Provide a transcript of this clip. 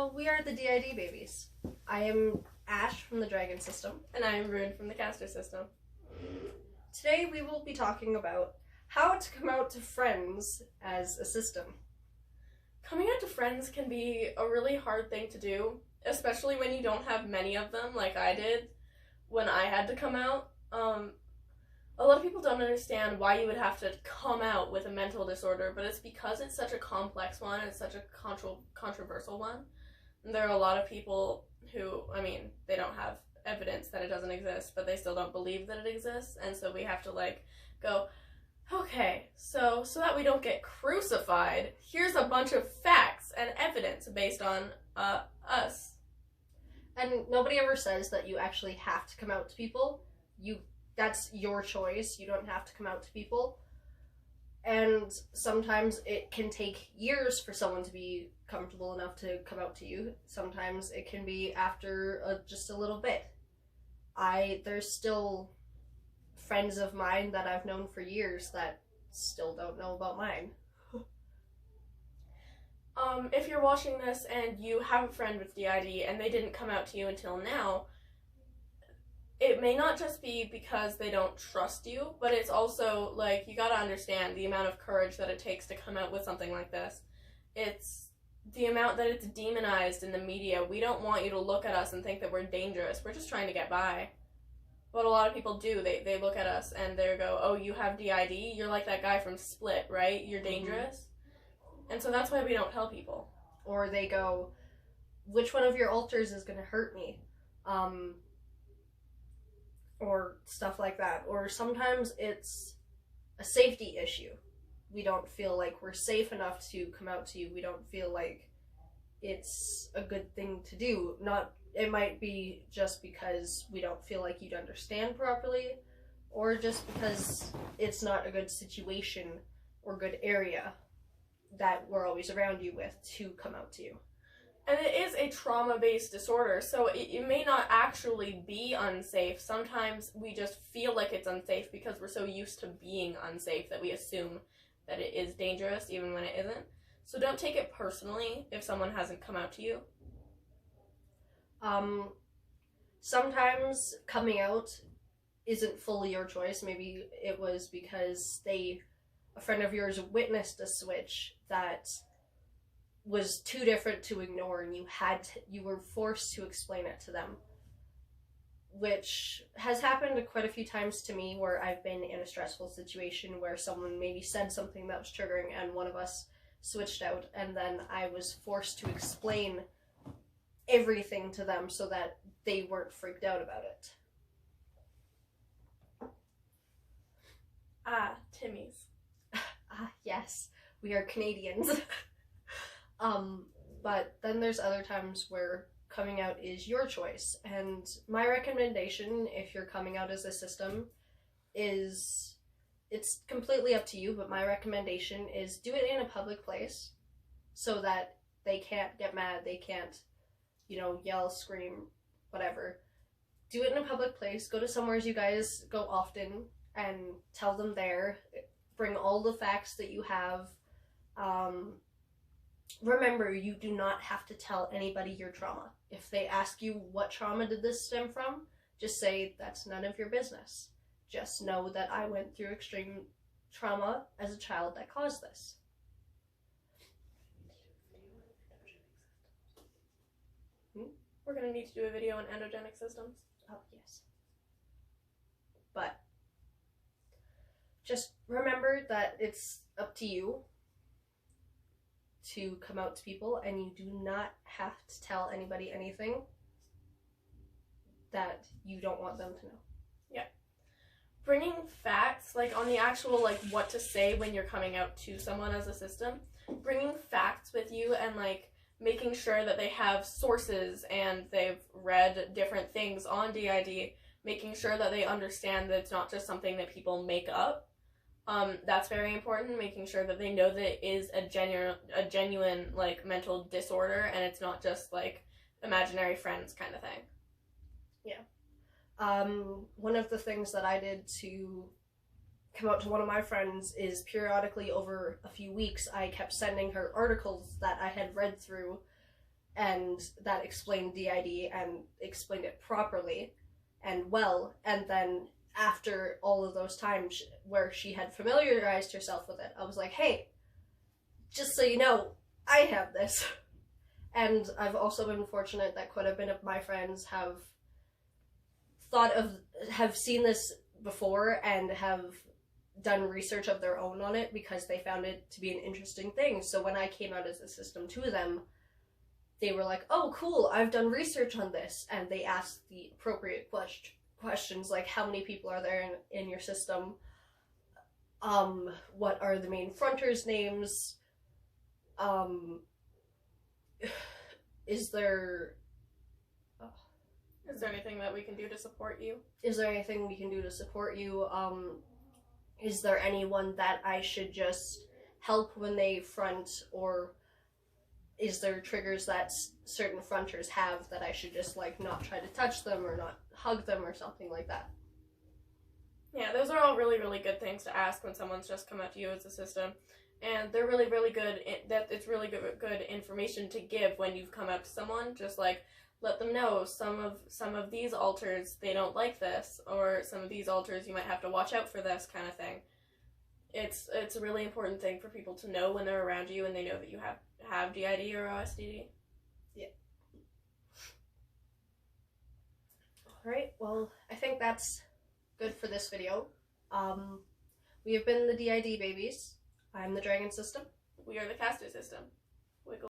So we are the DID babies. I am Ash from the Dragon System. And I am Rune from the Castor System. Today we will be talking about how to come out to friends as a system. Coming out to friends can be a really hard thing to do, especially when you don't have many of them like I did when I had to come out. A lot of people don't understand why you would have to come out with a mental disorder, but it's because it's such a complex one, it's such a controversial one. And there are a lot of people who, they don't have evidence that it doesn't exist, but they still don't believe that it exists, and so we have to, go, okay, so that we don't get crucified, here's a bunch of facts and evidence based on, us. And nobody ever says that you actually have to come out to people. That's your choice. You don't have to come out to people. And sometimes it can take years for someone to be comfortable enough to come out to you. Sometimes it can be after just a little bit. There's still friends of mine that I've known for years that still don't know about mine. If you're watching this and you have a friend with DID and they didn't come out to you until now, it may not just be because they don't trust you, but it's also, you gotta understand the amount of courage that it takes to come out with something like this. It's the amount that it's demonized in the media. We don't want you to look at us and think that we're dangerous. We're just trying to get by. But a lot of people do. They look at us and they go, oh, you have DID? You're like that guy from Split, right? You're dangerous? Mm-hmm. And so that's why we don't tell people. Or they go, which one of your altars is gonna hurt me? Or stuff like that. Or sometimes it's a safety issue. We don't feel like we're safe enough to come out to you. We don't feel like it's a good thing to do. It might be just because we don't feel like you'd understand properly, or just because it's not a good situation or good area that we're always around you with to come out to you. And it is a trauma-based disorder, so it may not actually be unsafe. Sometimes we just feel like it's unsafe because we're so used to being unsafe that we assume that it is dangerous even when it isn't. So don't take it personally if someone hasn't come out to you. Sometimes coming out isn't fully your choice. Maybe it was because a friend of yours witnessed a switch that was too different to ignore, and you were forced to explain it to them, which has happened quite a few times to me, where I've been in a stressful situation where someone maybe said something that was triggering and one of us switched out, and then I was forced to explain everything to them so that they weren't freaked out about it. Timmy's. Yes, we are Canadians. But then there's other times where coming out is your choice, and my recommendation, if you're coming out as a system, is it's completely up to you, but my recommendation is do it in a public place so that they can't get mad, they can't, yell, scream, whatever. Do it in a public place, go to somewhere you guys go often, and tell them there, bring all the facts that you have. Remember, you do not have to tell anybody your trauma. If they ask you what trauma did this stem from, just say that's none of your business. Just know that I went through extreme trauma as a child that caused this. We're going to need to do a video on endogenic systems. Oh, yes. But just remember that it's up to you to come out to people, and you do not have to tell anybody anything that you don't want them to know. Yeah. Bringing facts, on the actual, what to say when you're coming out to someone as a system, bringing facts with you and, making sure that they have sources and they've read different things on DID, making sure that they understand that it's not just something that people make up. That's very important, making sure that they know that it is a genuine, mental disorder, and it's not just, imaginary friends kind of thing. Yeah. One of the things that I did to come out to one of my friends is periodically over a few weeks I kept sending her articles that I had read through and that explained DID and explained it properly and well. And then after all of those times where she had familiarized herself with it, I was like, hey, just so you know, I have this. And I've also been fortunate that quite a bit of my friends have seen this before and have done research of their own on it because they found it to be an interesting thing. So when I came out as a system to them, they were like, oh, cool, I've done research on this. And they asked the appropriate questions like, how many people are there in your system? What are the main fronters' names? Is there anything that we can do to support you? Is there anything we can do to support you? Is there anyone that I should just help when they front, or is there triggers that certain fronters have that I should just, like, not try to touch them or not hug them or something like that? Yeah, those are all really, really good things to ask when someone's just come out to you as a system. And they're really, really good, it's really good information to give when you've come out to someone. Just, like, let them know some of these alters, they don't like this, or some of these alters you might have to watch out for this kind of thing. It's a really important thing for people to know when they're around you and they know that you have DID or OSDD. Yeah. Alright, well, I think that's good for this video. We have been the DID babies. I'm the Dragon System. We are the castor system.